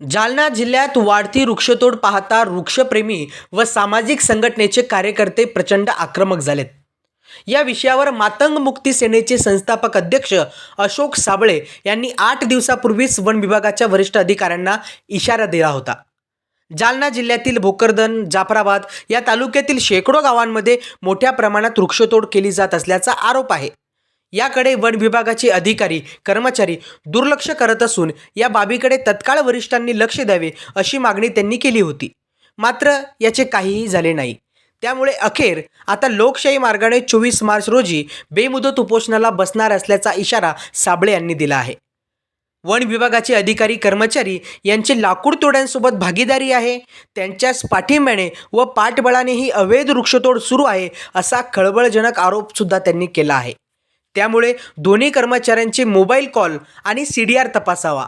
जालना जिल्ह्यात वाढती वृक्षतोड पाहता वृक्षप्रेमी व सामाजिक संघटनेचे कार्यकर्ते प्रचंड आक्रमक झालेत। या विषयावर मातंग मुक्ती सेनेचे संस्थापक अध्यक्ष अशोक साबळे यांनी 8 दिवसापूर्वीच वन विभागाच्या वरिष्ठ अधिकाऱ्यांना इशारा दिला होता। जालना जिल्ह्यातील भोकरदन, जाफराबाद या तालुक्यातील शेकडो गावांमध्ये मोठ्या प्रमाणात वृक्षतोड केली जात असल्याचा आरोप आहे। याकडे वन विभागाचे अधिकारी कर्मचारी दुर्लक्ष करत असून या बाबीकडे तत्काळ वरिष्ठांनी लक्ष द्यावे अशी मागणी त्यांनी केली होती। मात्र याचे काहीही झाले नाही। त्यामुळे अखेर आता लोकशाही मार्गाने 24 मार्च रोजी बेमुदत उपोषणाला बसणार असल्याचा इशारा साबळे यांनी दिला आहे। वन विभागाचे अधिकारी कर्मचारी यांचे लाकूड तोड्यांसोबत भागीदारी आहे, त्यांच्याच पाठिंब्याने व पाठबळाने ही अवैध वृक्षतोड सुरू आहे असा खळबळजनक आरोप सुद्धा त्यांनी केला आहे। त्यामुळे दोन्ही कर्मचाऱ्यांचे मोबाईल कॉल आणि CDR तपासावा,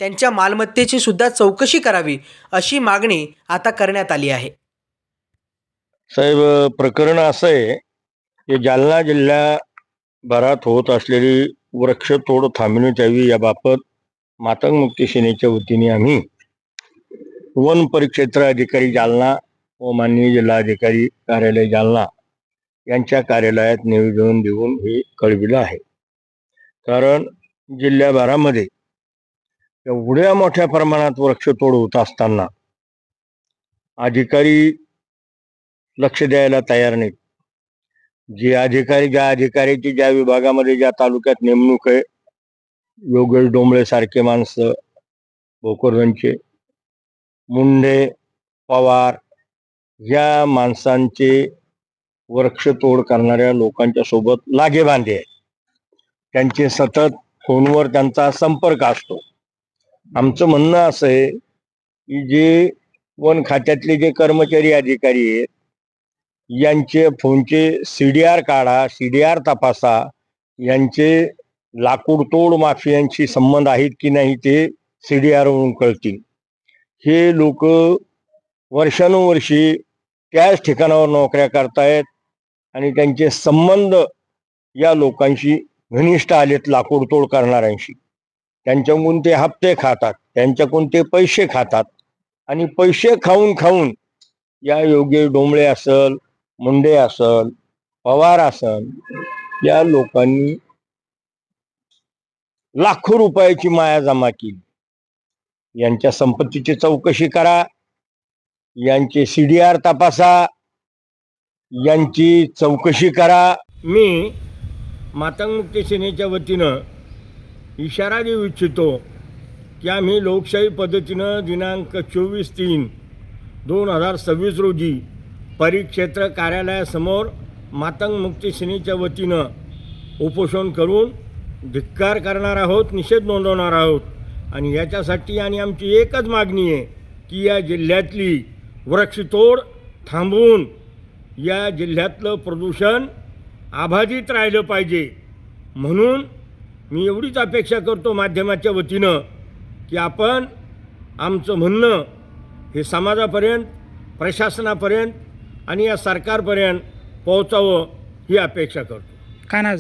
त्यांच्या मालमत्तेची सुद्धा चौकशी करावी अशी मागणी आता करण्यात आली आहे। साहेब, प्रकरण असं आहे की जालना जिल्ह्याभरात होत असलेली वृक्षतोड थांबवण्यात यावी याबाबत मातंग मुक्ती सेनेच्या वतीने आम्ही वन परिक्षेत्र अधिकारी जालना व माननीय जिल्हाधिकारी कार्यालय जालना यांच्या कार्यालयात निवेदन देऊन हे कळविलं आहे। कारण जिल्ह्याभरामध्ये एवढ्या मोठ्या प्रमाणात वृक्षतोड होत असताना अधिकारी लक्ष द्यायला तयार नाहीत। ज्या अधिकाऱ्याची ज्या विभागामध्ये ज्या तालुक्यात नेमणूक आहे, योगेश डोंबळे सारखे माणसं, भोकरदनचे मुंडे, पवार या माणसांचे वृक्षतोड करणाऱ्या लोकांच्या सोबत लागेबांधे आहे। त्यांचे सतत फोनवर त्यांचा संपर्क असतो। आमचं म्हणणं असं आहे की जे वन खात्यातले जे कर्मचारी अधिकारी आहेत यांचे फोनचे CDR काढा, CDR तपासा, यांचे लाकूड तोड माफियांशी संबंध आहेत की नाही ते CDR वरून कळतील। हे लोक वर्षानुवर्षी त्याच ठिकाणावर नोकऱ्या करतायत आणि त्यांचे संबंध या लोकांशी घनिष्ठ आलेत, लाकूड तोड करणाऱ्यांशी। त्यांच्याकडून ते हप्ते खातात, त्यांच्याकडून ते पैसे खातात आणि पैसे खाऊन खाऊन या योगेश डोंबळे असल, मुंडे असल, पवार असल, या लोकांनी लाखो रुपयाची माया जमा केली। यांच्या संपत्तीची चौकशी करा, यांचे CDR तपासा, यांची चौकशी करा। मी मातंग मुक्ती सेनेच्या वतीनं इशारा देऊ इच्छितो की आम्ही लोकशाही पद्धतीनं दिनांक 24/3/2026 रोजी परिक्षेत्र कार्यालयासमोर मातंग मुक्ती सेनेच्या वतीनं उपोषण करून धिक्कार करणार आहोत, निषेध नोंदवणार आहोत। आणि याच्यासाठी आमची एकच मागणी आहे की या जिल्ह्यातली वृक्षतोड थांबवून या जिल्ह्यातलं प्रदूषण अबाधित राहिलं पाहिजे। म्हणून मी एवढीच अपेक्षा करतो माध्यमाच्या वतीनं की आपण आमचं म्हणणं हे समाजापर्यंत, प्रशासनापर्यंत आणि या सरकारपर्यंत पोहोचावं ही अपेक्षा करतो। काय नाव